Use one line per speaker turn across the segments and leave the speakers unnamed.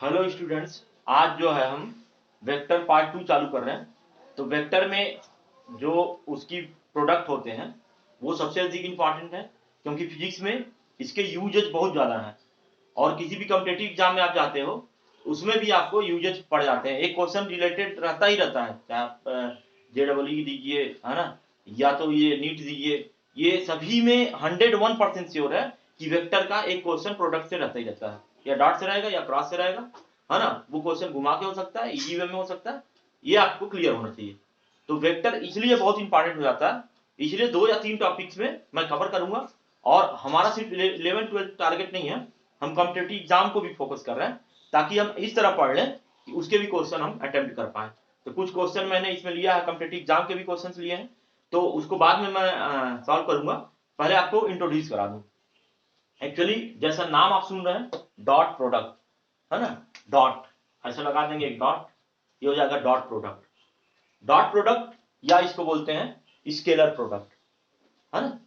Hello students, आज जो है हम वेक्टर पार्ट 2 चालू कर रहे हैं। तो वेक्टर में जो उसकी प्रोडक्ट होते हैं वो सबसे अधिक इम्पॉर्टेंट है, क्योंकि फिजिक्स में इसके यूजेज बहुत ज़्यादा हैं और किसी भी कॉम्पिटिटिव एग्जाम में आप जाते हो उसमें भी आपको यूजेज पड़ जाते हैं। एक क्वेश्चन रिलेटेड रहता ही रहता है, चाहे आप JEE दीजिए, है ना, या तो ये नीट दीजिए, ये सभी में 101% श्योर है कि वेक्टर का एक क्वेश्चन प्रोडक्ट से रहता ही रहता है, या डॉट से रहेगा या क्रॉस से रहेगा, है ना। वो क्वेश्चन घुमा के हो सकता है, इजी वे में हो सकता है, ये आपको क्लियर होना चाहिए। तो वेक्टर इसलिए बहुत इंपॉर्टेंट हो जाता है, इसलिए 2 या 3 टॉपिक्स में मैं कवर करूंगा। और हमारा सिर्फ 11-12 टारगेट नहीं है, हम कॉम्पिटिटिव एग्जाम को भी फोकस कर रहे हैं ताकि हम इस तरह पढ़ लें कि उसके भी क्वेश्चन हम अटेम्प्ट कर पाए। तो कुछ क्वेश्चन मैंने इसमें लिया है, कॉम्पिटिटिव एग्जाम के भी क्वेश्चन लिए हैं, तो उसको बाद में मैं सॉल्व करूंगा। पहले आपको इंट्रोड्यूस करा दूं। एक्चुअली जैसा नाम आप सुन रहे हैं, डॉट प्रोडक्ट, है ना, डॉट ऐसा लगा देंगे एक डॉट, ये हो जाएगा डॉट प्रोडक्ट। डॉट प्रोडक्ट या इसको बोलते हैं स्केलर प्रोडक्ट, है ना।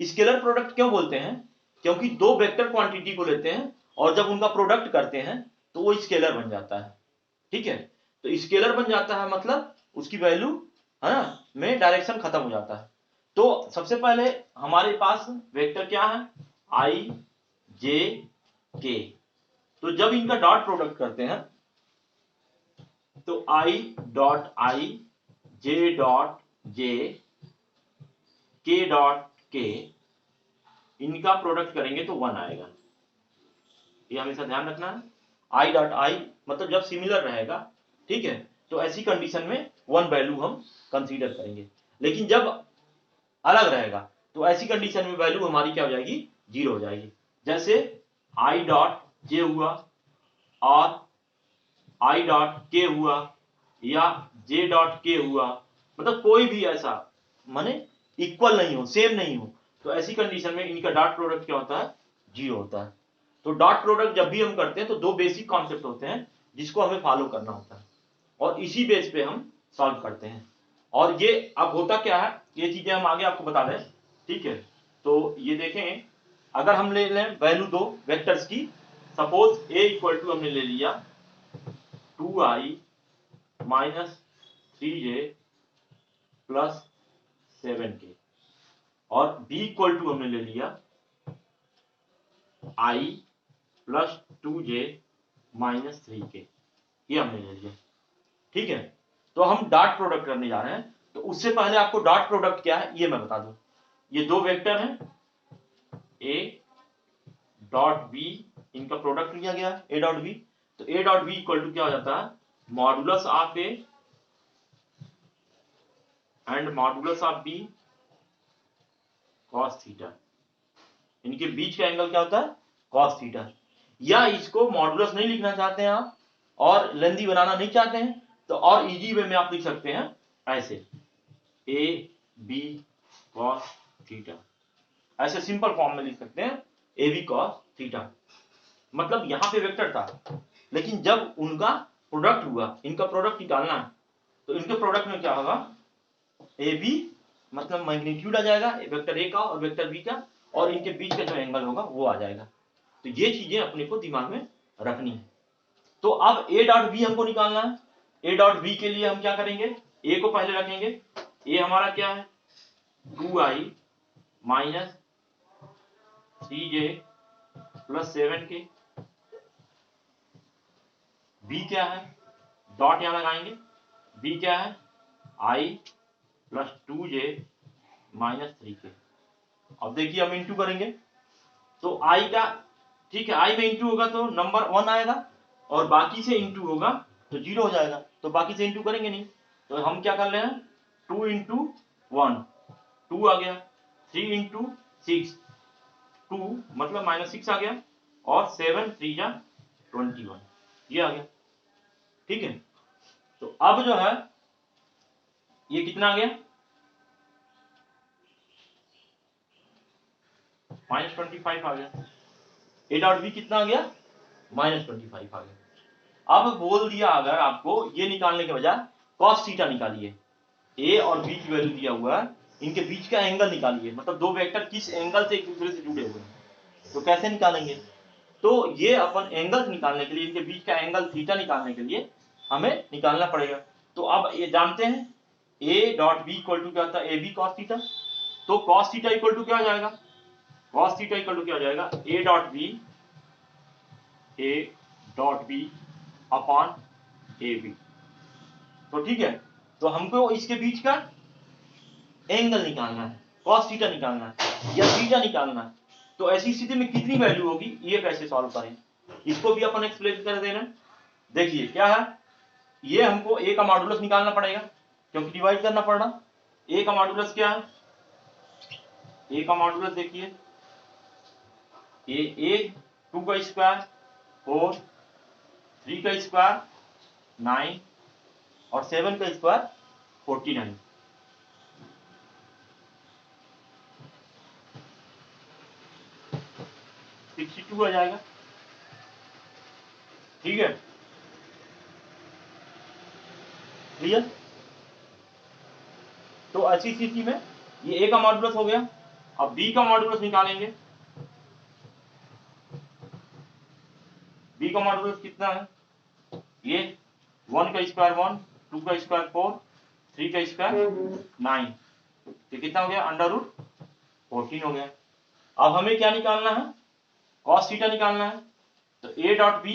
स्केलर प्रोडक्ट क्यों बोलते हैं? क्योंकि दो वेक्टर क्वांटिटी को लेते हैं और जब उनका प्रोडक्ट करते हैं तो वो स्केलर बन जाता है। ठीक है, तो स्केलर बन जाता है मतलब उसकी वैल्यू, है ना, में डायरेक्शन खत्म हो जाता है। तो सबसे पहले हमारे पास वेक्टर क्या है, आई जे के। तो जब इनका डॉट प्रोडक्ट करते हैं तो I dot I, J dot J, के डॉट के, इनका प्रोडक्ट करेंगे तो 1 आएगा। ये हमेशा ध्यान रखना है। आई डॉट आई मतलब जब सिमिलर रहेगा, ठीक है, तो ऐसी कंडीशन में 1 वैल्यू हम कंसीडर करेंगे। लेकिन जब अलग रहेगा तो ऐसी कंडीशन में वैल्यू हमारी क्या हो जाएगी, 0 हो जाएगी। जैसे आई डॉट जे हुआ और आई डॉट के हुआ या जे डॉट के हुआ, मतलब कोई भी ऐसा माने इक्वल नहीं हो, सेम नहीं हो, तो ऐसी कंडीशन में इनका डॉट प्रोडक्ट क्या होता है, 0 होता है। तो डॉट प्रोडक्ट जब भी हम करते हैं तो 2 बेसिक कॉन्सेप्ट होते हैं जिसको हमें फॉलो करना होता है और इसी बेस पे हम सॉल्व करते हैं। और ये अब होता क्या है, ये चीजें हम आगे आपको बता दें, ठीक है। तो ये देखें, अगर हम ले लें वैल्यू 2 वेक्टर्स की, सपोज ए इक्वल टू हमने ले लिया 2i minus 3j plus 7k और b इक्वल टू हमने ले लिया i plus 2j minus 3k, ये हमने ले लिया। ठीक है, तो हम डॉट प्रोडक्ट करने जा रहे हैं। तो उससे पहले आपको डॉट प्रोडक्ट क्या है ये मैं बता दूं। ये 2 वेक्टर हैं, a डॉट b, इनका प्रोडक्ट लिया गया a डॉट b। तो a dot b equal to क्या हो जाता है, modulus of a and modulus of b cos theta. इनके बीच का एंगल क्या होता है, cos थीटा। या इसको मॉडुलस नहीं लिखना चाहते हैं आप और लेंदी बनाना नहीं चाहते हैं तो और इजी वे में आप लिख सकते हैं ऐसे, ए बी cos थीटा, ऐसे सिंपल फॉर्म में लिख सकते हैं ए बी cos थीटा। मतलब यहां पे वेक्टर था, लेकिन जब उनका प्रोडक्ट हुआ, इनका प्रोडक्ट निकालना है, तो इनके प्रोडक्ट में क्या होगा, ए बी मतलब मैग्नीट्यूड आ जाएगा वेक्टर ए का और वेक्टर बी का, और इनके बीच का जो एंगल होगा वो आ जाएगा। तो ये चीजें अपने को दिमाग में रखनी है। तो अब ए डॉट बी हमको निकालना है। ए डॉट बी के लिए हम क्या करेंगे, ए को पहले रखेंगे। ए हमारा क्या है, 2i minus 3j plus 7k। B क्या है, डॉट यहां लगाएंगे, बी क्या है, i plus 2j minus 3k। अब देखिए हम इंटू करेंगे तो आई का, ठीक है, आई में इंटू होगा तो नंबर 1 आएगा और बाकी से इंटू होगा तो 0 हो जाएगा। तो बाकी से इंटू करेंगे नहीं, तो हम क्या कर रहे हैं, 2 इंटू 1 2 आ गया, 3 इंटू 6 2 मतलब -6 आ गया, और 7 3 जा 21, ये आ गया। ठीक है, तो अब जो है ये कितना आ गया, -25 आ गया। ए डॉट बी कितना आ गया, -25 आ गया। अब बोल दिया अगर आपको ये निकालने के बजाय cos थीटा निकालिए, ए और बी की वैल्यू दिया हुआ है, इनके बीच का एंगल निकालिए, मतलब दो वेक्टर किस एंगल से एक दूसरे से जुड़े हुए हैं, तो कैसे निकालेंगे। तो ये अपन एंगल निकालने के लिए, इनके बीच का एंगल थीटा निकालने के लिए हमें निकालना पड़ेगा। तो अब ये जानते हैं A dot B equal to क्या होता है, ए बी कॉस थीटा। तो कॉस थीटा इक्वल टू क्या हो जाएगा, कॉस थीटा इक्वल टू क्या हो जाएगा, A dot B upon A B. तो ठीक है, तो हमको इसके बीच का एंगल निकालना है, कॉस थीटा निकालना है या थीटा निकालना है। तो ऐसी स्थिति में कितनी वैल्यू होगी, ये कैसे सॉल्व करें, इसको भी अपन एक्सप्लेन कर देना। देखिए क्या है, ये हमको ए का मॉडुलस निकालना पड़ेगा क्योंकि डिवाइड करना पड़ रहा। ए का मॉडुलस क्या है, ए का मॉडुलस देखिए, ए 2 का स्क्वायर 4, 3 का स्क्वायर 9 और 7 का स्क्वायर 49। आ जाएगा, ठीक है, क्लियर। तो ऐसी स्थिति में ये ए का मॉडुलस हो गया। अब बी का मॉडुलस निकालेंगे। बी का मॉडुलस कितना है, ये 1 का स्क्वायर 1, 2 का स्क्वायर 4, 3 का स्क्वायर 9, तो कितना हो गया, अंडर रूट 14 हो गया। अब हमें क्या निकालना है, कॉस थीटा निकालना है। तो A dot B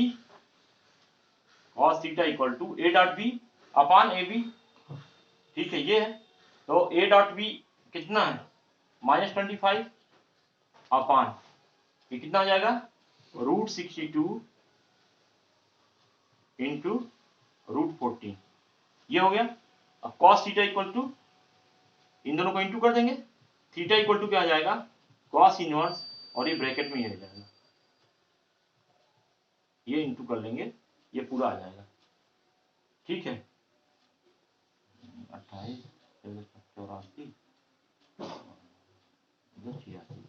cos theta equal to A dot B upon A B, ठीक है, ये है। तो ए डॉट बी कितना है, -25 अपॉन ये कितना हो जाएगा, √62 इंटू √14, ये हो गया। अब कॉस थीटा इक्वल टू, इन दोनों को इंटू कर देंगे, थीटा इक्वल टू क्या आ जाएगा, कॉस इनवर्स, और ये ब्रैकेट में ये आ जाएगा, ये इंटू कर लेंगे, ये पूरा आ जाएगा, ठीक है। 28 84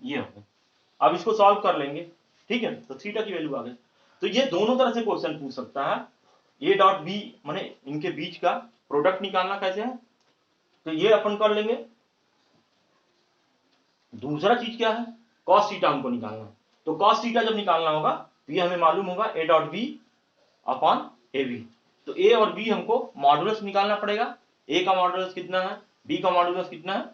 ये हो गया। अब इसको सॉल्व कर लेंगे, ठीक है। तो थीटा की वैल्यू आ गई। तो ये दोनों तरह से क्वेश्चन पूछ सकता है। ए डॉट बी माने इनके बीच का प्रोडक्ट निकालना कैसे है, तो ये अपन कर लेंगे। दूसरा चीज क्या है, कॉस थीटा हमको निकालना है। तो कॉस थीटा जब निकालना होगा तो ये हमें मालूम होगा A dot B upon A B. तो ए और बी हमको मॉडुलस निकालना पड़ेगा, ए का मॉडुलस कितना है, बी का मॉडुलस कितना है,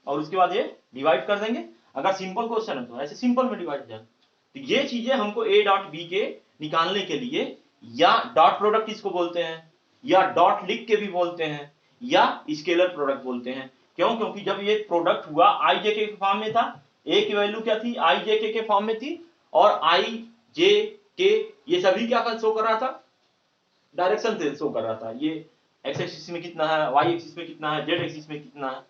और उसके बाद ये डिवाइड कर देंगे। अगर सिंपल क्वेश्चन है तो ऐसे सिंपल में डिवाइड हो जाएगा। तो ये चीजें हमको ए डॉट बी के निकालने के लिए, या डॉट प्रोडक्ट इसको बोलते हैं, या डॉट लिख के भी बोलते हैं, या स्केलर प्रोडक्ट बोलते हैं। क्यों, क्योंकि जब ये प्रोडक्ट हुआ आई जे के फॉर्म में था, ए की वैल्यू क्या थी, आई जे के फॉर्म में थी, और आई जे के ये सभी क्या शो कर रहा था, डायरेक्शन से शो कर रहा था। ये एक्स एक्सिस में कितना है, वाई एक्सिस में कितना है, जेड एक्सिस में कितना है।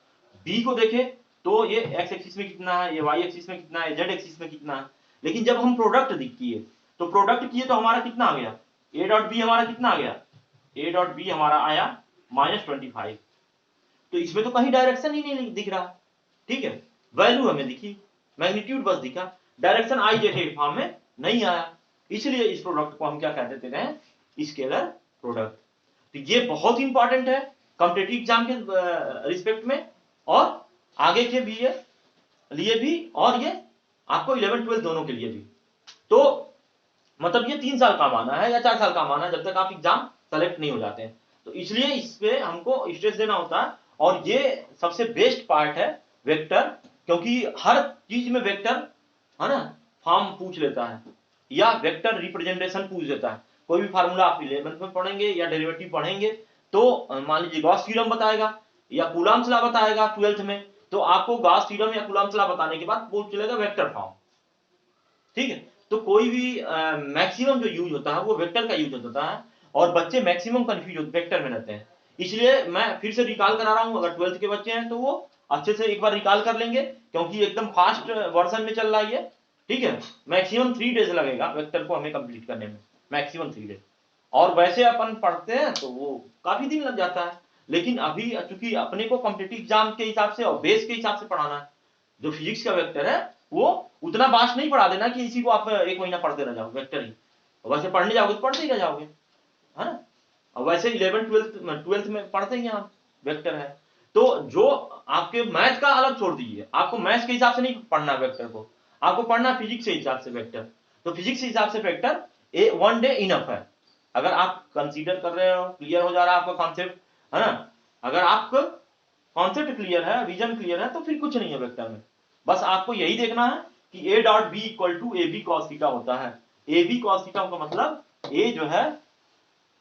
बी को देखे तो ये एक्स एक्सिस में कितना है, ये वाई एक्सिस में कितना है, जेड एक्सिस में कितना है। लेकिन जब हम प्रोडक्ट किए तो हमारा कितना आ गया, ए डॉट बी हमारा कितना आ गया, ए डॉट बी हमारा आया -25। तो इसमें तो कहीं डायरेक्शन ही नहीं दिख रहा, ठीक है। वैल्यू हमें दिखी, मैग्नीट्यूड बस दिखा, डायरेक्शन आई जे के फॉर्म में नहीं आया। इसलिए इस प्रोडक्ट को हम क्या कह देते हैं, स्केलर प्रोडक्ट। तो ये बहुत इंपॉर्टेंट है कॉम्पिटिटिव एग्जाम के रिस्पेक्ट में, और आगे के भी लिए भी, और ये आपको 11 12 दोनों के लिए भी। तो मतलब ये 3 साल काम आना है या 4 साल काम आना है, जब तक आप एग्जाम सेलेक्ट नहीं हो जाते हैं। तो इसलिए इस पे हमको स्ट्रेस देना होता है। और ये सबसे बेस्ट पार्ट है वेक्टर, क्योंकि हर चीज में वेक्टर है ना फॉर्म पूछ लेता है, या वेक्टर रिप्रेजेंटेशन पूछ देता है। कोई भी फार्मूला आप 11th में पढ़ेंगे या डेरिवेटिव पढ़ेंगे, तो मान लीजिए गॉस थ्योरम बताएगा या कूलम्ब्स लॉ बताएगा 12th में, तो आपको गॉस थ्योरम या कूलम्ब्स लॉ बताने के बाद पूछ चलेगा वेक्टर फॉर्म, ठीक है। तो कोई भी मैक्सिमम जो यूज होता है वो वेक्टर का यूज होता है, और बच्चे मैक्सिमम कंफ्यूज वेक्टर में रहते हैं। इसलिए मैं फिर से रिकॉल करा रहा हूं, अगर 12th के बच्चे हैं तो वो अच्छे से एक बार रिकॉल कर लेंगे, क्योंकि एकदम फास्ट वर्जन में चल रहा है ये, ठीक है। मैक्सिमम 3 डेज लगेगा वेक्टर को हमें कंप्लीट करने में, मैक्सिमम 3 डेज। और वैसे अपन पढ़ते हैं तो वो काफी दिन लग जाता है। लेकिन अभी चूंकि अपने को कॉम्पिटिटिव एग्जाम के हिसाब से और बेस के हिसाब से पढ़ाना है, जो फिजिक्स का वेक्टर है वो उतना बास्ट नहीं पढ़ा देना कि इसी को आप 1 महीना पढ़ते रह जाओ वेक्टर ही। वैसे पढ़ने जाओगे तो पढ़ते ही रह जाओगे, है ना। और वैसे 11 12th में पढ़ते ही आप वेक्टर है। तो जो आपके मैथ का अलग छोड़ दीजिए, आपको मैथ्स के हिसाब से नहीं पढ़ना वेक्टर को, आपको पढ़ना फिजिक्स के हिसाब से वेक्टर। तो फिजिक्स के हिसाब से वेक्टर ए 1 डे इनफ है। अगर आप कंसीडर कर रहे हो, क्लियर हो जा रहा है आपका कॉन्सेप्ट, है ना, अगर आपको कॉन्सेप्ट क्लियर है, विजन क्लियर है, तो फिर कुछ नहीं है वेक्टर में। बस आपको यही देखना है कि A dot B equal to A B cos theta होता है। ए बी कॉस थीटा का मतलब ए जो है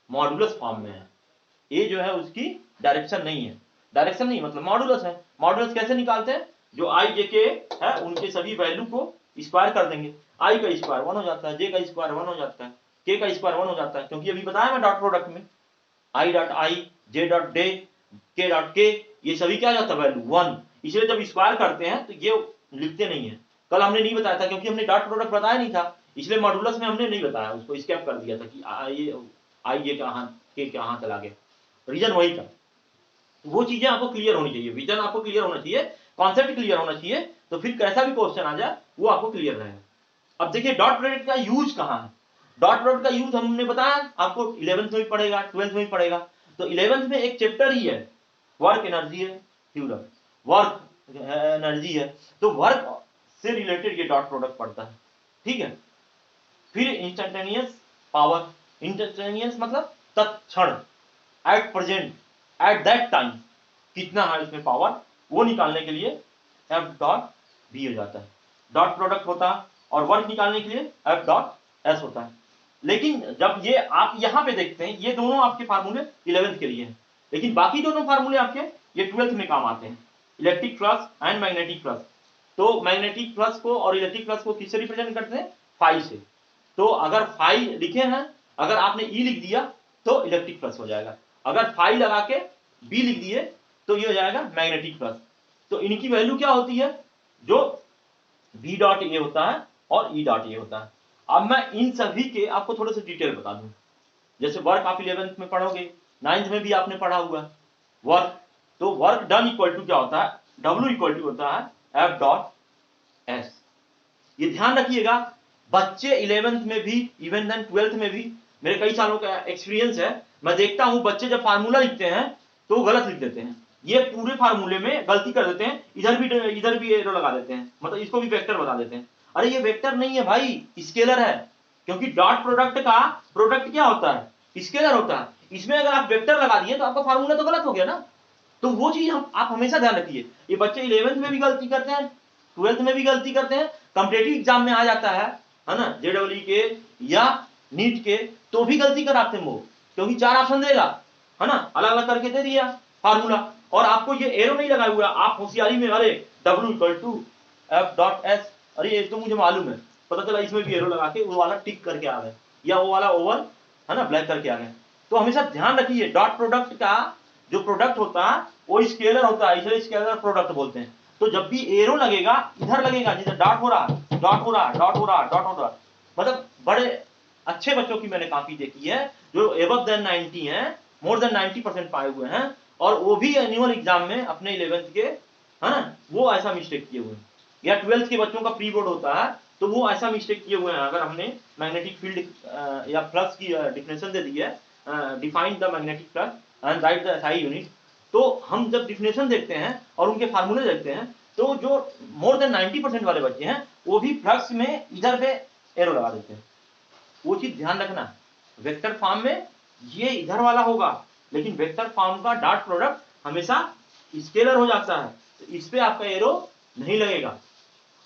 मॉडुलस फॉर्म में है, ए जो है उसकी डायरेक्शन नहीं है, डायरेक्शन नहीं मतलब मॉडुलस है। मॉडुलस कैसे निकालते हैं, जो आई जे के है उनके सभी वैल्यू को स्क्वायर कर देंगे, आई का स्क्वायर 1 हो जाता है, जे का स्क्वायर 1 हो जाता है, के का स्क्वायर 1 हो जाता है, क्योंकि अभी बताया मैं डॉट प्रोडक्ट में I dot I, J dot day, के डॉट के, ये सभी क्या जाता है वैल्यू 1, इसलिए जब स्क्वायर करते हैं तो ये लिखते नहीं है। कल हमने नहीं बताया था क्योंकि हमने डॉट प्रोडक्ट बताया नहीं था, इसलिए मॉडुलस में हमने नहीं बताया, उसको स्किप कर दिया था कि आई ये कहाँ के कहाँ चला गया, रीजन वही था। वो चीजें आपको क्लियर होनी चाहिए, विजन आपको क्लियर होना चाहिए, कॉन्सेप्ट क्लियर होना चाहिए, तो फिर कैसा भी क्वेश्चन आ जाए वो आपको क्लियर रहेगा। अब देखिए डॉट प्रोडक्ट का यूज कहाँ है, डॉट प्रोडक्ट का यूज हमने बताया आपको 11th में भी पढ़ेगा, 12th में भी पढ़ेगा। तो 11th में एक चैप्टर ही है वर्क एनर्जी है, थ्योरम वर्क एनर्जी है, तो वर्क से रिलेटेड ये डॉट प्रोडक्ट पढ़ता है, ठीक है। फिर इंस्टेंटेनियस पावर, इंस्टेंटेनियस मतलब तत्क्षण, at present, at that time कितना है इसमें पावर, वो निकालने के लिए एफ डॉट बी हो जाता है, डॉट प्रोडक्ट होता है, और वर्क निकालने के लिए एफ डॉट एस होता है। लेकिन जब ये आप यहां पे देखते हैं, ये दोनों आपके फार्मूले 11th के लिए हैं, लेकिन बाकी दोनों फार्मूले आपके ये 12th में काम आते हैं, electric flux and magnetic flux. तो मैग्नेटिक फ्लक्स को और इलेक्ट्रिक फ्लक्स को किससे रिप्रेजेंट करते हैं, फाई से। तो अगर फाई लिखे हैं, अगर आपने ई लिख दिया तो इलेक्ट्रिक फ्लक्स हो जाएगा, अगर फाई लगा के बी लिख दिए तो ये हो जाएगा मैग्नेटिक फ्लक्स। तो इनकी वैल्यू क्या होती है, जो बी डॉट ए होता है और ई डॉट ए होता है। अब मैं इन सभी के आपको थोड़े से डिटेल बता दूं, जैसे वर्क आप 11th में पढ़ोगे, 9th में भी आपने पढ़ा हुआ वर्क, तो वर्क डन इक्वल टू क्या होता है, डब्ल्यू इक्वल टू होता है एफ डॉट एस। ये ध्यान रखिएगा, बच्चे 11th में भी इवन देन 12th में भी, मेरे कई सालों का एक्सपीरियंस है, मैं देखता हूं बच्चे जब फार्मूला लिखते हैं तो वो गलत लिख देते हैं, ये पूरे फार्मूले में गलती कर देते हैं, इधर भी एरो लगा देते हैं, मतलब इसको भी वेक्टर बता देते हैं। अरे ये वेक्टर नहीं है भाई, स्केलर है, क्योंकि डॉट प्रोडक्ट का प्रोडक्ट क्या होता है, स्केलर होता है, इसमें अगर आप वेक्टर लगा दिए तो आपका फार्मूला तो गलत हो गया ना। तो वो चीज आप हमेशा ध्यान रखिए, ये बच्चे 11th में भी गलती करते हैं, 12th में भी गलती करते हैं, कॉम्पिटिटिव एग्जाम में आ जाता है ना, जेडब्ल्यू के या नीट के, तो भी गलती कराते हैं वो, क्योंकि 4 ऑप्शन देगा, है ना, अलग अलग करके दे दिया फार्मूला, और आपको ये एरो नहीं लगाया हुआ, आप होशियारी में अरे W equal to F dot S, अरे ये तो मुझे मालूम है, पता चला इसमें भी एरो लगा के वो वाला टिक करके आ गए, या वो वाला ओवर है ना ब्लैक करके आ गए। तो हमेशा ध्यान रखिए डॉट प्रोडक्ट का जो प्रोडक्ट होता है वो स्केलर होता है, इसलिए स्केलर प्रोडक्ट बोलते हैं। तो जब भी एरो लगेगा इधर लगेगा, जैसे डॉट हो रहा, डॉट हो रहा, डॉट हो रहा, डॉट हो रहा, मतलब बड़े अच्छे बच्चों की मैंने कॉपी देखी है जो एबव देन 90 हैं, मोर देन 90% पाए हुए हैं, और वो भी एनुअल एग्जाम में अपने 11th के, है ना, वो ऐसा मिस्टेक किए हुए हैं, या 12th के बच्चों का प्री बोर्ड होता है तो वो ऐसा मिस्टेक किए हुए हैं। अगर हमने मैग्नेटिक फील्ड या फ्लक्स की डिफिनेशन दे दी है, define the magnetic flux and right the SI unit, तो हम जब डिफिनेशन देखते हैं और उनके फार्मूले देखते हैं तो जो मोर देन 90% वाले बच्चे हैं वो भी फ्लक्स में इधर पे एरो लगा देते हैं। वो चीज ध्यान रखना, वेक्टर फॉर्म में ये इधर वाला होगा, लेकिन वेक्टर फॉर्म का डॉट प्रोडक्ट हमेशा स्केलर हो जाता है, तो इस पे आपका एरो नहीं लगेगा।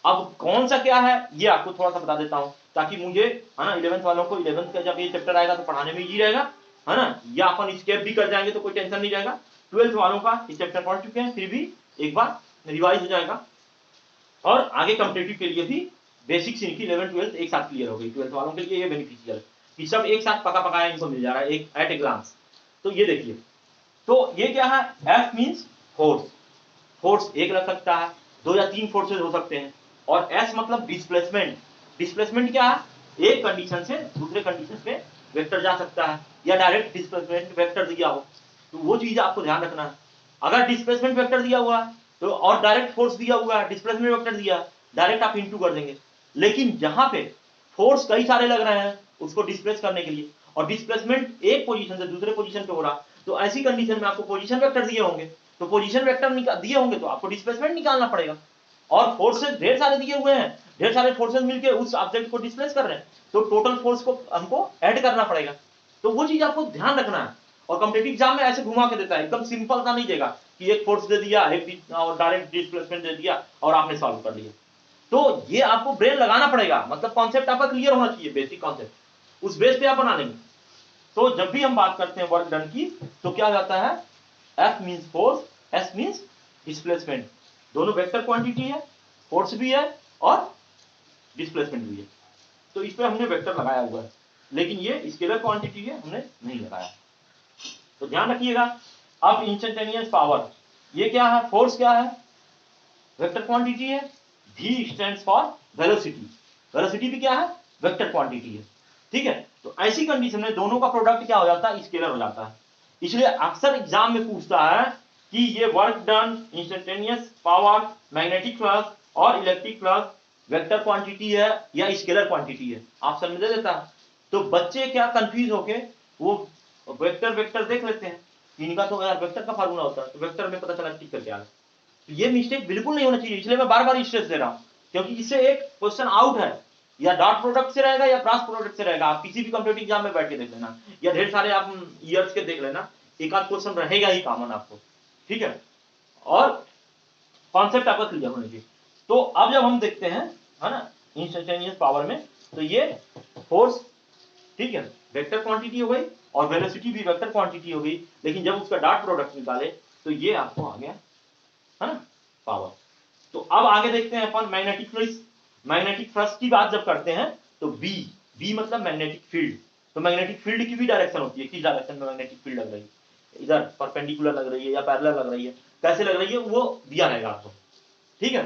अब कौन सा क्या है ये आपको थोड़ा सा बता देता हूं, ताकि मुझे, है ना, 11th वालों को 11th का जब ये चैप्टर आएगा तो पढ़ाने में इजी रहेगा, है ना, या अपन स्केप भी कर जाएंगे तो कोई टेंशन नहीं रहेगा। 12th वालों का ये चैप्टर पढ़ चुके हैं, फिर भी एक बार रिवाइज हो जाएगा, और आगे कॉम्पिटिटिव के लिए भी बेसिक्स इनकी 11th 12th एक साथ क्लियर हो गई। 12th वालों के लिए ये बेनिफिशियल कि सब एक साथ पका पकाया इनको मिल जा रहा है एक एट ए ग्लांस। तो ये देखिए, तो ये क्या है, एफ मींस फोर्स, फोर्स एक लग सकता है, 2 या 3 फोर्सेज हो सकते हैं, और एस मतलब डिस्प्लेसमेंट, डिस्प्लेसमेंट क्या है, एक कंडीशन से दूसरे कंडीशन पे वेक्टर जा सकता है, या डायरेक्ट डिस्प्लेसमेंट वेक्टर दिया हो, तो वो चीज आपको ध्यान रखना है। अगर डिस्प्लेसमेंट वेक्टर दिया हुआ तो, और डायरेक्ट फोर्स दिया हुआ है, डिस्प्लेसमेंट वेक्टर दिया, डायरेक्ट आप इंटू कर देंगे। लेकिन जहां पे फोर्स कई सारे लग रहे हैं उसको डिस्प्लेस करने के लिए, और डिस्प्लेसमेंट एक पोजीशन से दूसरे पोजीशन पे हो रहा, तो ऐसी कंडीशन में आपको पोजीशन वेक्टर दिए होंगे, तो पोजीशन वेक्टर दिए होंगे तो आपको डिस्प्लेसमेंट निकालना पड़ेगा। और फोर्सेस ढेर सारे दिए हुए हैं, ढेर सारे फोर्सेस मिलके उस ऑब्जेक्ट को डिस्प्लेस कर रहे हैं, तो टोटल फोर्स को हमको ऐड करना पड़ेगा। तो वो चीज आपको ध्यान रखना है। और कॉम्पिटिटिव एग्जाम में ऐसे घुमा के देता है, एकदम सिंपल सा नहीं देगा कि एक फोर्स दे दिया, एक और डायरेक्ट डिस्प्लेसमेंट दे दिया और आपने सॉल्व कर लिया। तो ये आपको ब्रेन लगाना पड़ेगा, मतलब कॉन्सेप्ट आपका क्लियर होना चाहिए, बेसिक कॉन्सेप्ट, उस बेस पे आप बना लेंगे। तो जब भी हम बात करते हैं वर्क डन की, तो क्या जाता है, F means force, S means displacement. दोनों वेक्टर क्वांटिटी है, फोर्स भी है और डिस्प्लेसमेंट भी है। तो इस पे हमने वेक्टर लगाया हुआ है, लेकिन ये स्केलर क्वांटिटी है, हमने नहीं लगाया। तो ध्यान रखिएगा। अब इंस्टेंटेनियस पावर, ये क्या है, फोर्स क्या है, वेक्टर क्वांटिटी है। V stands for velocity, velocity भी क्या है, वेक्टर क्वांटिटी है। ठीक है, तो ऐसी कंडीशन में दोनों का प्रोडक्ट क्या हो जाता है, स्केलर हो जाता है। इसलिए अक्सर एग्जाम में पूछता है कि ये work done, instantaneous power, magnetic flux और इलेक्ट्रिक फ्लक्स वेक्टर क्वांटिटी है या स्केलर क्वांटिटी है, ऑप्शन में दे देता है। तो बच्चे क्या कंफ्यूज होके वो वेक्टर वेक्टर देख लेते हैं, इनका तो यार वेक्टर का फार्मूला होता है, तो वेक्टर में पता चला टिक करके आ गया। तो ये मिस्टेक बिल्कुल नहीं होना चाहिए, इसलिए मैं बार बार स्ट्रेस दे रहा हूं, क्योंकि इससे एक क्वेश्चन आउट है, या डॉट प्रोडक्ट से रहेगा या क्रॉस प्रोडक्ट से रहेगा। आप किसी भी कॉम्पिटिटिव एग्जाम में बैठ के देख लेना, या ढेर सारे आप ईयर्स के देख लेना, एक आध क्वेश्चन रहेगा ही कॉमन आपको। ठीक है, और कॉन्सेप्ट आपका क्लियर होना चाहिए। तो अब जब हम देखते हैं, है ना, इंस्टेंटेनियस पावर में, तो ये फोर्स, ठीक है, वेक्टर क्वांटिटी हो गई, और वेलोसिटी भी वेक्टर क्वांटिटी हो गई, लेकिन जब उसका डॉट प्रोडक्ट निकाले तो ये आपको आ गया, है ना, पावर। तो अब आगे देखते हैं अपन मैग्नेटिक फ्लक्स। मैग्नेटिक फ्लक्स की बात जब करते हैं तो बी मतलब मैग्नेटिक फील्ड। तो मैग्नेटिक फील्ड की भी डायरेक्शन होती है, किस डायरेक्शन में मैग्नेटिक फील्ड लग रही है, इधर परपेंडिकुलर लग रही है या पैरेलल लग रही है, कैसे लग रही है वो दिया रहेगा आपको। ठीक है,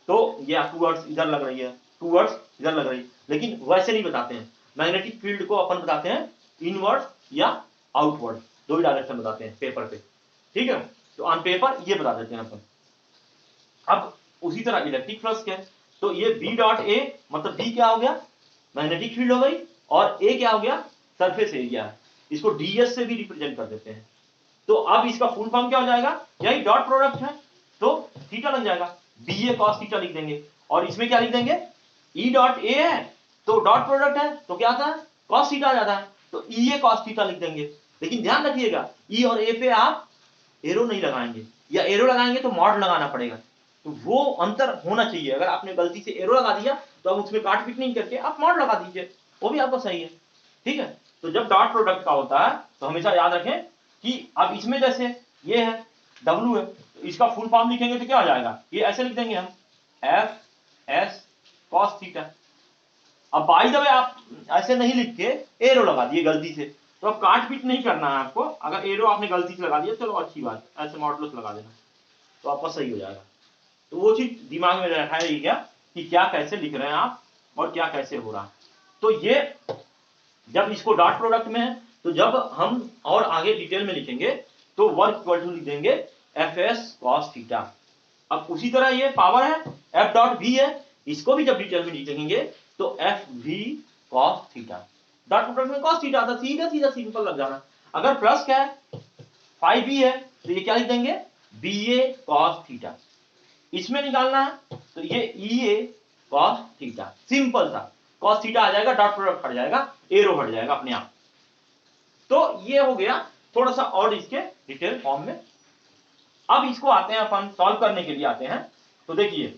तो ये टूवर्ड्स इधर लग रही है, टूवर्ड्स इधर लग रही है, लेकिन वैसे नहीं बताते हैं। मैग्नेटिक फील्ड को अपन बताते हैं इनवर्ड या आउटवर्ड, दो ही डायरेक्शन बताते हैं पेपर पे। ठीक है, तो ऑन पेपर ये बता देते हैं अपन। अब उसी तरह इलेक्ट्रिक फ्लक्स क्या है, तो ये बी डॉट ए मतलब बी क्या हो गया, मैग्नेटिक फील्ड हो गई, और ए क्या हो गया, सरफेस एरिया है, इसको डीएस से भी रिप्रेजेंट कर देते हैं। तो अब इसका फुल फॉर्म क्या हो जाएगा, यही डॉट प्रोडक्ट है, तो थीटा लग जाएगा, बी ए कॉस थीटा लिख देंगे, और इसमें क्या लिख देंगे, ई डॉट ए है तो डॉट प्रोडक्ट है तो क्या आता है, कॉस थीटा आ जाता है, तो ई ए कॉस थीटा लिख देंगे। लेकिन ध्यान रखिएगा, ई और ए पे आप एरो नहीं लगाएंगे, या एरो लगाएंगे तो मॉड लगाना पड़ेगा। तो वो अंतर होना चाहिए, अगर आपने गलती से एरो लगा दिया तो अब उसमें काट पीट नहीं करके आप मॉड लगा दीजिए, वो भी आपका सही है। ठीक है, तो जब डॉट प्रोडक्ट का होता है तो हमेशा याद रखें कि अब इसमें जैसे ये है W है, तो इसका फुल फॉर्म लिखेंगे तो क्या हो जाएगा, ये ऐसे लिख देंगे हम, एफ एस कॉस थीटा। अब बाय द वे आप ऐसे नहीं लिख के एरो लगा दिए गलती से, तो अब काट पीट नहीं करना है आपको। अगर एरो आपने गलती से लगा दिया चलो अच्छी बात, ऐसे मॉडुलस लगा देना तो आपका सही हो जाएगा। तो वो चीज दिमाग में रखा है क्या कि क्या कैसे लिख रहे हैं आप और क्या कैसे हो रहा है। तो ये जब इसको डॉट प्रोडक्ट में है, तो जब हम और आगे डिटेल में लिखेंगे तो वर्क इक्वल टू लिख देंगे एफ एस कॉस थीटा। अब उसी तरह ये पावर है, एफ डॉट वी है, इसको भी जब डिटेल में लिखेंगे तो F V cos theta. Dot product में कॉस थीटा आता, सीधा सीधा सिंपल लग जाना। अगर प्लस क्या है, फाइव बी है, तो ये क्या लिख देंगे, बी ए कॉस थीटा। इसमें निकालना है तो ये ई ए कॉस थीटा, सिंपल सा कॉस थीटा आ जाएगा, डॉट प्रोडक्ट हट जाएगा, एरो हट जाएगा अपने आप। तो ये हो गया थोड़ा सा और इसके डिटेल फॉर्म में। अब इसको आते हैं अपन सॉल्व करने के लिए आते हैं। तो देखिए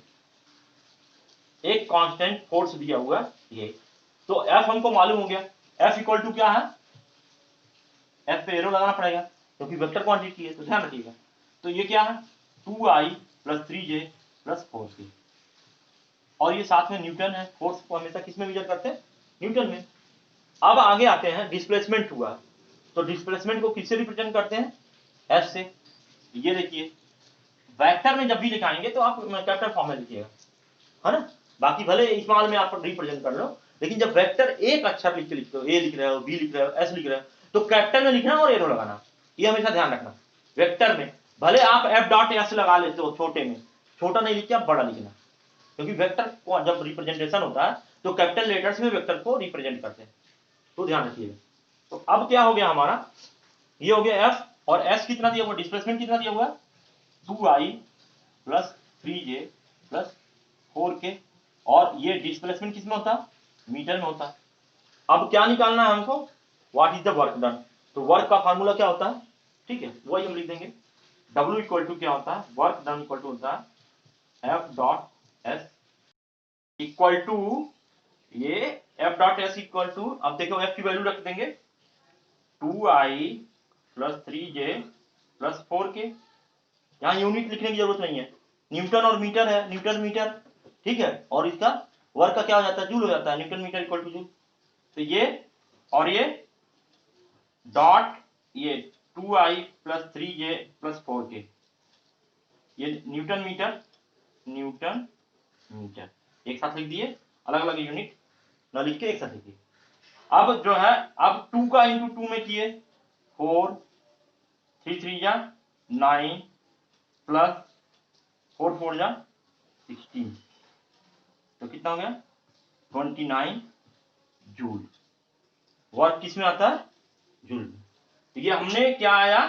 एक कांस्टेंट फोर्स दिया हुआ है ये, तो F हमको मालूम हो गया, F इक्वल टू क्या है, F पे एरो लगाना पड़ेगा क्योंकि वेक्टर क्वांटिटी है, तो ध्यान रखिएगा। तो ये क्या है, 2i plus 3j plus 4k, और ये साथ में न्यूटन है। फोर्स को हमेशा किस में मेजर करते हैं, न्यूटन में। अब आगे आते हैं, डिस्प्लेसमेंट हुआ, तो डिस्प्लेसमेंट को किससे रिप्रेजेंट करते हैं, F से। ये देखिए वेक्टर में जब भी लिखाएंगे तो आप कैपिटल फॉर्म में लिखिएगा, है ना, बाकी भले स्मॉल में आप रिप्रेजेंट कर लो, लेकिन जब वेक्टर एक अक्षर लिख के लिखते हो, ए लिख रहे हो, बी लिख रहे हो, एस लिख रहे हो, तो कैपिटल में लिखना और एरो लगाना, ये हमेशा ध्यान रखना। वेक्टर में भले आप एफ डॉट एस लगा लेते हो छोटे में, छोटा नहीं लिख के आप बड़ा लिखना, क्योंकि वेक्टर को जब रिप्रेजेंटेशन होता है तो कैपिटल लेटर्स में वेक्टर को रिप्रेजेंट करते हैं, तो ध्यान रखिएगा। तो अब क्या हो गया हमारा, ये हो गया एफ, और एस कितना दिया हुआ, डिस्प्लेसमेंट कितना दिया हुआ, 2i plus 3j plus 4k, और ये डिस्प्लेसमेंट किस में होता है, मीटर में होता है। अब क्या निकालना है हमको, what is the work done. तो वर्क का फार्मूला क्या होता है, ठीक है, वही हम लिख देंगे। W इक्वल टू क्या होता है, वर्क डन इक्वल टू होता है F dot S equal to, ये F dot S equal to, अब देखो F की वैल्यू रख देंगे 2i plus 3j plus 4k। यहाँ यूनिट लिखने की जरूरत नहीं है, न्यूटन और मीटर है, न्यूटन मीटर, ठीक है, और इसका वर्क का क्या हो जाता है, जूल हो जाता है, newton metre equal to joule. तो ये और ये डॉट ये 2i plus 3j plus 4k, ये न्यूटन मीटर, न्यूटन मीटर एक साथ लिख दिए, अलग अलग यूनिट न लिख के एक साथ लिखिए। अब जो है, अब 2 का इंटू 2 में किए 4, 3 3 जा 9 प्लस 4 4 जा 16, तो कितना हो गया 29 जूल। वर्क किस में आता है, जूल में। तो ये हमने क्या आया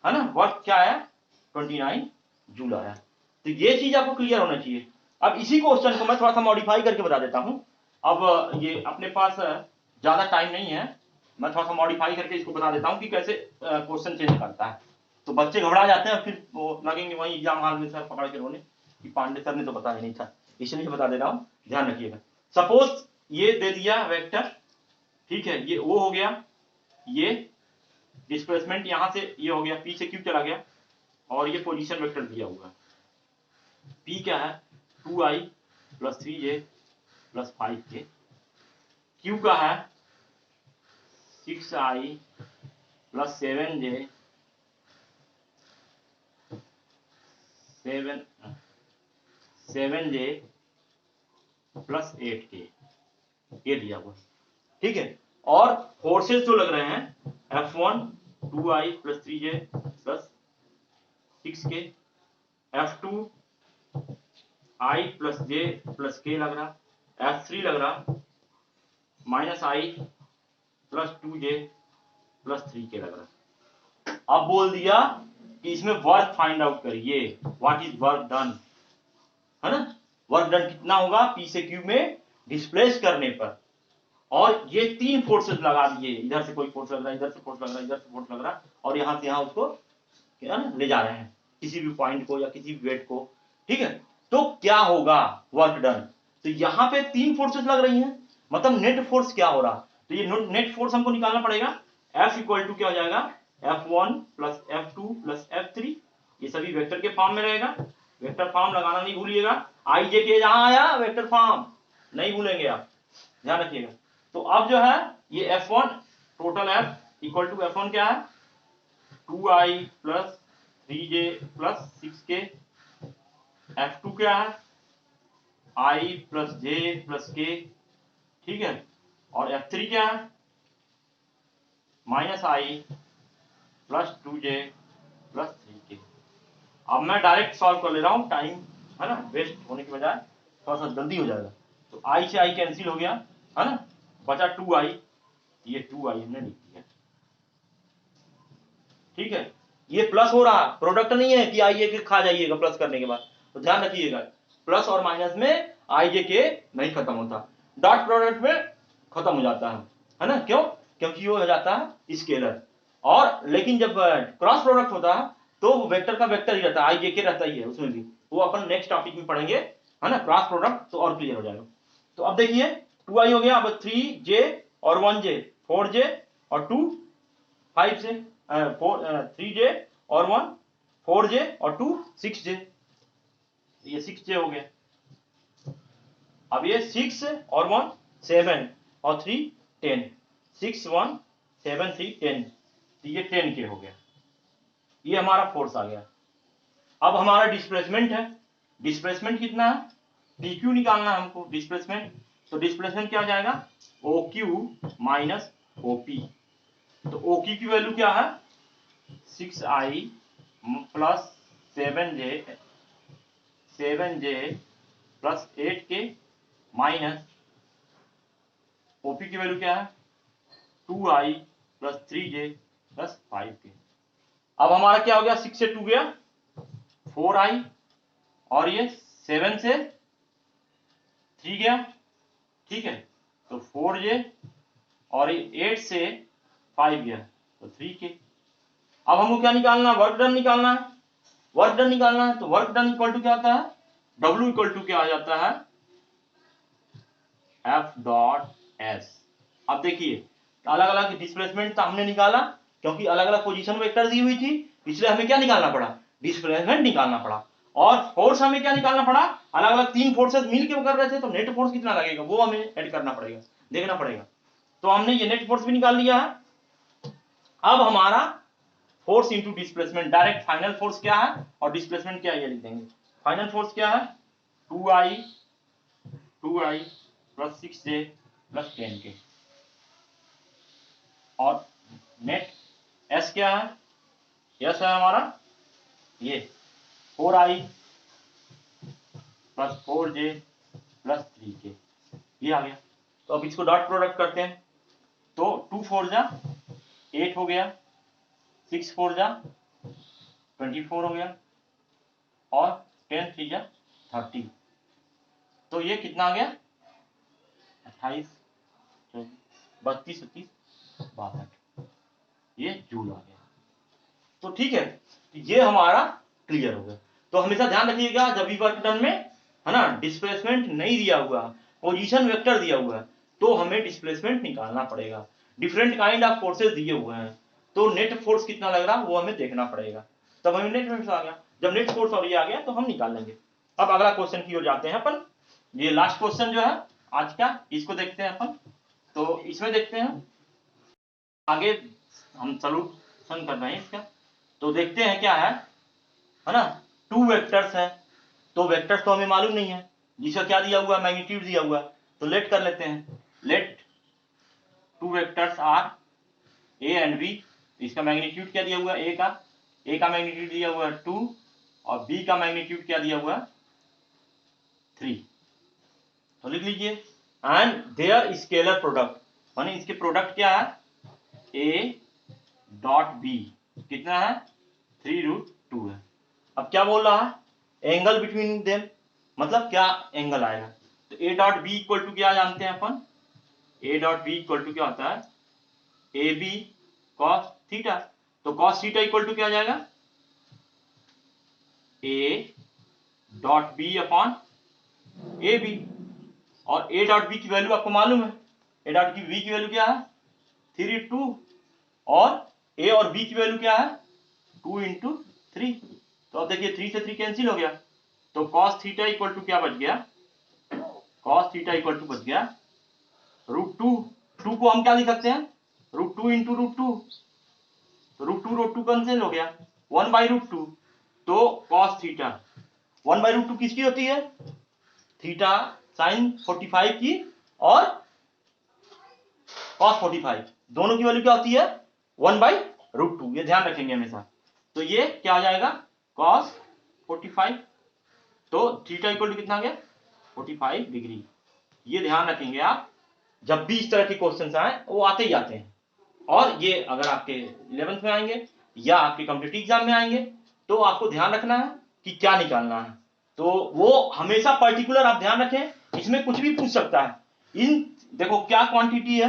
है ना, वर्क क्या आया 29 जूल आया। तो ये चीज आपको क्लियर होना चाहिए। अब इसी क्वेश्चन को मैं थोड़ा सा मॉडिफाई करके बता देता हूं। अब ये अपने पास ज्यादा टाइम नहीं है, मैं थोड़ा सा मॉडिफाई करके इसको बता देता हूं कि कैसे क्वेश्चन चेंज करता है। तो बच्चे घबरा जाते हैं, फिर वो लगेंगे वहीं एग्जाम हॉल में सर पकड़ के रोने कि पांडे सर ने तो बताया नहीं था, इसलिए बता दे रहा हूं, ध्यान रखिएगा। सपोज ये दे दिया वेक्टर, ठीक है, ये वो हो गया, ये डिस्प्लेसमेंट यहां से ये हो गया, पी से क्यू चला गया, और ये पोजीशन वेक्टर दिया हुआ है। पी क्या है 2i plus 3j plus 5k, Q का है 6i plus 7j 7j plus 8k, ये दिया हुआ, ठीक है। और फोर्सेस जो लग रहे हैं F1 2i plus 3j plus 6k, F2 i plus j plus k लग रहा, F3 लग रहा minus i plus 2j plus 3k लग रहा। अब बोल दिया कि इसमें वर्क फाइंड आउट करिए, व्हाट इज वर्क डन, है ना, वर्क डन कितना होगा P से Q में डिस्प्लेस करने पर। और ये 3 फोर्सेस लगा दिए, इधर से कोई फोर्स लग रहा है, इधर से फोर्स लग रहा है, इधर से फोर्स लग रहा है, और यहां से यहां उसको क्या ना ले जा रहे हैं किसी भी पॉइंट को या किसी भी वेट को, ठीक है। तो क्या होगा वर्क डन, तो यहां पे 3 फोर्सेस लग रही हैं, मतलब नेट फोर्स क्या हो रहा, तो ये नेट फोर्स हमको निकालना पड़ेगा। F इक्वल टू क्या हो जाएगा F1 plus F2 plus F3, ये सभी वेक्टर के फॉर्म में रहेगा, वेक्टर फॉर्म लगाना नहीं भूलिएगा, आई जे के जहां आया वेक्टर फॉर्म नहीं भूलेंगे आप, ध्यान रखिएगा। तो अब जो है ये F1 total F equal to F1 क्या है 2i plus 3j plus 6k, F2 क्या है i plus j plus k, ठीक है, और F3 क्या है minus i plus 2j plus 3k। अब मैं डायरेक्ट सॉल्व कर ले रहा हूं, टाइम है ना वेस्ट होने की बजाय थोड़ा सा जल्दी हो जाएगा। तो i से i कैंसिल हो गया, है ना, बचा 2i, ये 2i हमने लिख दिया, ठीक है। ये प्लस हो रहा, प्रोडक्ट नहीं है कि आई जे के खा जाइएगा प्लस करने के बाद, तो ध्यान रखिएगा प्लस और माइनस में आई जे के नहीं खत्म होता, डॉट प्रोडक्ट में खत्म हो जाता है ना, क्यों, क्योंकि ये हो जाता है स्केलर। और लेकिन जब क्रॉस प्रोडक्ट होता है तो वेक्टर का वेक्टर ही रहता है, आई जे के रहता ही है उसमें भी, वो अपन नेक्स्ट टॉपिक में पढ़ेंगे, है ना, क्रॉस प्रोडक्ट तो और क्लियर हो जाएगा। तो अब देखिए 2i हो गया, अब 3j और 1j 4j और 2 5 से 3j और 1 4j और 2 6j, ये 6j हो गया। अब ये 6 और 1 7 और 3 10, 6 1 7 3 10, तो ये 10k हो गया, ये हमारा फोर्स आ गया। अब हमारा डिस्प्लेसमेंट है, डिस्प्लेसमेंट कितना है dq निकालना है हमको डिस्प्लेसमेंट, तो डिस्प्लेसमेंट क्या आ जाएगा OQ माइनस OP। तो OQ की वैल्यू क्या है 6i plus 7j plus 8k minus OP की वैल्यू क्या है 2i plus 3j plus 5k। अब हमारा क्या हो गया 6 से 2 गया 4i और ये 7 से 3 गया, ठीक है, तो 4J, और 8 से 5 गया तो 3K। अब हमको क्या निकालना है? वर्क डन निकालना है। वर्क डन निकालना है तो वर्क डन इक्वल टू क्या आता है? W इक्वल टू क्या आ जाता है? F.S। अब देखिए अलग अलग डिस्प्लेसमेंट तो हमने निकाला, क्योंकि अलग अलग पोजीशन वेक्टर दी हुई थी, इसलिए हमें क्या निकालना पड़ा? डिस्प्लेसमेंट निकालना पड़ा। और फोर्स हमें क्या निकालना पड़ा? अलग अलग 3 फोर्सेस मिलकर कर रहे थे, तो नेट फोर्स कितना लगेगा वो हमें ऐड करना पड़ेगा, देखना पड़ेगा। तो हमने ये नेट फोर्स भी निकाल लिया है। अब हमारा force into displacement, direct final force क्या है और डिस्प्लेसमेंट क्या है ये लिख देंगे। फाइनल फोर्स क्या है? 2I plus 6J plus 10K। और नेट S क्या है? S है हमारा ये 4I plus 4J plus 3K, ये आ गया। तो अब इसको डॉट प्रोडक्ट करते हैं, तो 2 4 जा 8 हो गया, 6 4 जा 24 हो गया, और 10 3 जा 30। तो ये कितना आ गया? 28 32 32 62, ये जूल आ गया। तो ठीक है, ये हमारा क्लियर हो गया। तो हमेशा ध्यान रखिएगा जब भी वर्क डन में है ना डिस्प्लेसमेंट नहीं दिया हुआ, पोजीशन वेक्टर दिया हुआ है, तो हमें डिस्प्लेसमेंट निकालना पड़ेगा। डिफरेंट काइंड ऑफ फोर्सेस दिए हुए हैं, तो नेट फोर्स कितना लग रहा है वो हमें देखना पड़ेगा, तब हमें नेट फोर्स आ गया। जब नेट फोर्स और ये आ गया तो हम निकाल लेंगे। अब अगला क्वेश्चन की ओर जाते हैं अपन। ये लास्ट क्वेश्चन जो है आज का, इसको देखते हैं अपन। तो इसमें देखते हैं आगे हम सॉल्यूशन कर रहे हैं इसका। तो देखते हैं क्या है ना। 2 वेक्टर्स हैं, तो वेक्टर्स तो हमें मालूम नहीं है, जिसका क्या दिया हुआ है? मैग्नीट्यूड दिया हुआ है। तो लेट कर लेते हैं, let 2 vectors are A and B. इसका मैग्नीट्यूड क्या दिया हुआ है? ए का मैग्नीट्यूड दिया हुआ है 2, और बी का मैग्नीट्यूड क्या दिया हुआ है? 3। तो लिख लीजिए, एंड देयर स्केलर प्रोडक्ट, माने इसके प्रोडक्ट क्या है? ए डॉट बी कितना है? 3√2 है। अब क्या बोल रहा है? एंगल बिटवीन देम, मतलब क्या एंगल आएगा? तो A dot B equal to क्या जानते हैं अपन? A dot B equal to क्या होता है? A B cos theta. तो कॉस थीटा इक्वल टू क्या आ जाएगा? A dot B upon A B. और ए डॉट बी की वैल्यू आपको मालूम है, ए डॉट बी की वैल्यू क्या है? 3√2, और ए और बी की वैल्यू क्या है? 2 × 3। तो अब देखिए 3 से 3 कैंसिल हो गया, तो cos थीटा इक्वल टू क्या बच गया? cos थीटा इक्वल टू बच गया √2। 2 को हम क्या लिख सकते हैं? √2 × √2, तो √2 कैंसिल हो गया, 1/√2। तो cos थीटा 1/√2 किसकी होती है? थीटा साइन 45 की, और cos 45 दोनों की वैल्यू क्या होती है? 1/√2। ये ध्यान रखेंगे हमेशा। तो ये क्या आ जाएगा? cos 45। तो थीटा इक्वल टू कितना आ गया? 45 डिग्री। ये ध्यान रखेंगे आप, जब भी इस तरह के क्वेश्चन आए, वो आते ही आते हैं। और ये अगर आपके 11th में आएंगे या आपके कॉम्पिटिटिव एग्जाम में आएंगे, तो आपको ध्यान रखना है कि क्या निकालना है। तो वो हमेशा पर्टिकुलर आप ध्यान रखें, इसमें कुछ भी पूछ सकता है। इन देखो क्या क्वांटिटी है,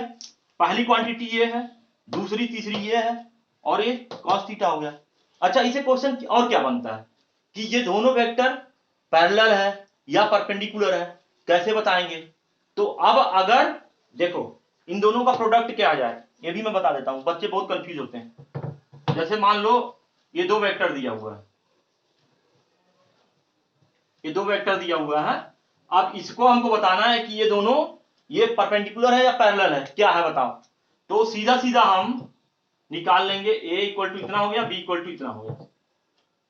पहली क्वांटिटी ये है, दूसरी तीसरी ये है, और ये cos थीटा हो गया। अच्छा, इसे क्वेश्चन और क्या बनता है कि ये दोनों वेक्टर पैरेलल है या परपेंडिकुलर है, कैसे बताएंगे? तो अब अगर देखो इन दोनों का प्रोडक्ट क्या आ जाए, ये भी मैं बता देता हूं, बच्चे बहुत कंफ्यूज होते हैं। जैसे मान लो ये 2 वेक्टर दिया हुआ है, ये 2 वेक्टर दिया हुआ है। अब इसको हमको बताना है कि ये दोनों ये परपेंडिकुलर है या पैरेलल है, क्या है बताओ? तो सीधा सीधा हम निकाल लेंगे, a इक्वल टू इतना हो गया, b इक्वल टू इतना हो गया।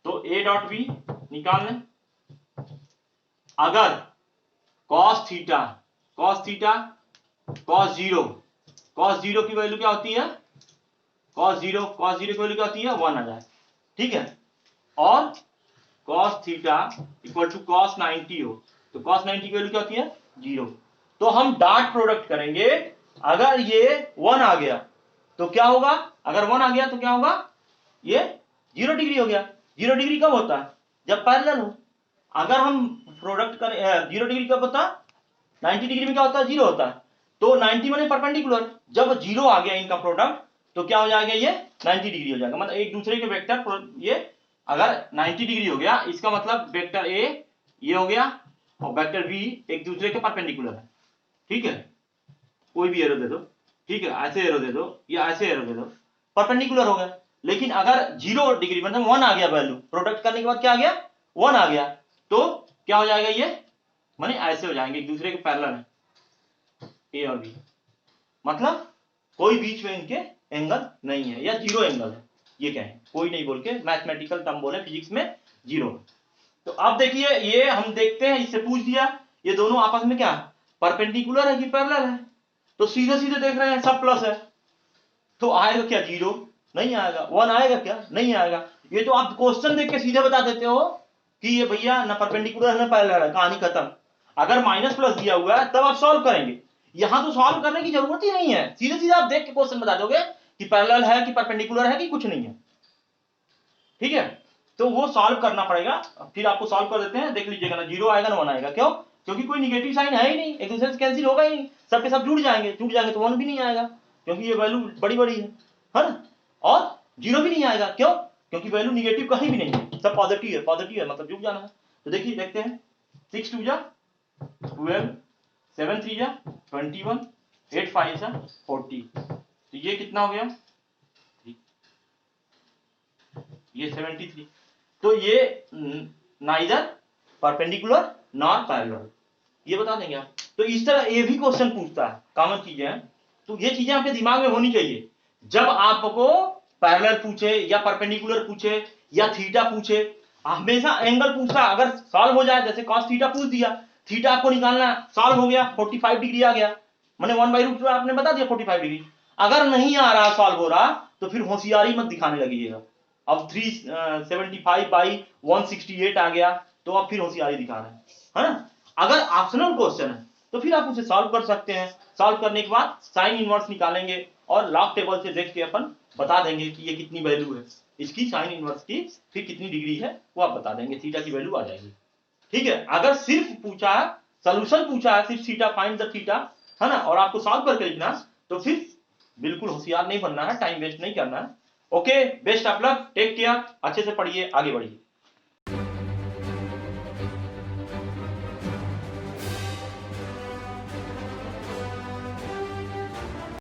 तो a डॉट b निकाल लें। अगर cos थीटा cos 0 की वैल्यू क्या होती है? cos 0 की वैल्यू क्या होती है? 1 आ जाए, ठीक है। और cos theta equal to cos 90 हो, तो cos 90 की वैल्यू क्या होती है? 0। तो हम डॉट प्रोडक्ट करेंगे, अगर ये 1 आ गया तो क्या होगा? अगर 1 आ गया तो क्या होगा? ये 0 डिग्री हो गया। 0 डिग्री कब होता है? जब पैरेलल हो। अगर हम प्रोडक्ट कर 0 डिग्री कब होता है? 90 डिग्री में क्या होता है? 0 होता है। तो 90 माने परपेंडिकुलर, जब 0 आ गया इनका प्रोडक्ट तो क्या हो जाएगा? ये 90 डिग्री हो जाएगा। मतलब एक दूसरे के वेक्टर, ये अगर 90 डिग्री हो गया इसका मतलब वेक्टर ए ये हो गया और वेक्टर बी एक दूसरे के परपेंडिकुलर है। ठीक है, कोई भी एरो दे दो, ठीक है, ऐसे एरो दे दो या ऐसे एरो दे दो, परपेंडिकुलर हो गया। लेकिन अगर 0 डिग्री मतलब 1 आ गया वैल्यू, प्रोडक्ट करने के बाद क्या आ गया? 1 आ गया, तो क्या हो जाएगा? ये माने ऐसे हो जाएंगे, एक दूसरे के पैरेलल है ए और बी, मतलब कोई बीच में इनके एंगल नहीं है या 0 एंगल है। ये क्या है? कोई नहीं बोल के मैथमेटिकल टर्म बोले फिजिक्स में 0। तो अब देखिए ये हम देखते हैं, इससे पूछ दिया ये दोनों आपस में क्या परपेंडिकुलर है कि पैरेलल है? तो सीधे सीधे देख रहे हैं सब प्लस है, तो आएगा क्या? 0 नहीं आएगा। 1 आएगा क्या? नहीं आएगा। ये तो आप क्वेश्चन देख के सीधे बता देते हो कि ये भैया ना परपेंडिकुलर है ना पैरेलल है, कहानी खत्म। अगर माइनस प्लस दिया हुआ है तब आप सॉल्व करेंगे, यहां तो सॉल्व करने की जरूरत ही नहीं है, सीधे सीधे आप देख के क्वेश्चन बता दोगे कि पैरेलल है कि परपेंडिकुलर है कि कुछ नहीं है। ठीक है, तो वो सॉल्व करना पड़ेगा। फिर आपको सॉल्व कर देते हैं, देख लीजिएगा ना 0 आएगा ना 1 आएगा। क्यों? क्योंकि कोई निगेटिव साइन है ही नहीं, एक दूसरे से कैंसिल होगा ही नहीं, सबके सब जुड़ जाएंगे तो 1 भी नहीं आएगा क्योंकि ये वैल्यू बड़ी बड़ी है ना, और 0 भी नहीं आएगा। क्यों? क्योंकि वैल्यू निगेटिव कहीं भी नहीं है, सब पॉजिटिव है, पॉजिटिव है मतलब जुड़ जाना है। तो देखिए देखते हैं, 6 2 जा 12, 7 3 जा 21, 8 5 जा 40, तो ये कितना हो गया? ये 73। तो ये नाइदर परपेंडिकुलर नॉर पैरेलल, ये बता देंगे आप। तो इस तरह ये भी क्वेश्चन पूछता है, कॉमन चीजें हैं, तो ये चीजें आपके दिमाग में होनी चाहिए। जब आपको पैरेलल पूछे या परपेंडिकुलर पूछे या थीटा पूछे, हमेशा एंगल पूछता है। अगर सॉल्व हो जाए, जैसे cos थीटा पूछ दिया, थीटा आपको निकालना है, सॉल्व हो गया 45 डिग्री आ गया, मैंने 1/√2 आपने बता दिया 45 डिग्री। अगर नहीं आ रहा, सॉल्व हो रहा, तो फिर होशियारी मत दिखाने लगिएगा। अब 375/168 आ गया तो अब फिर होशियारी दिखा रहे है ना। अगर ऑप्शनल क्वेश्चन है तो फिर आप उसे सॉल्व कर सकते हैं। सॉल्व करने के बाद साइन इनवर्स निकालेंगे और लॉग टेबल से देख के अपन बता देंगे कि ये कितनी वैल्यू है इसकी, साइन इनवर्स की फिर कितनी डिग्री है वो आप बता देंगे, थीटा की वैल्यू आ जाएगी। ठीक है, अगर सिर्फ पूछा है, सोल्यूशन पूछा है सिर्फ थीटा, फाइंड द थीटा, है ना, और आपको सॉल्व करके लिखना, तो फिर बिल्कुल होशियार नहीं बनना है, टाइम वेस्ट नहीं करना है। Okay, best of luck, take care, अच्छे से पढ़िए, आगे बढ़िए।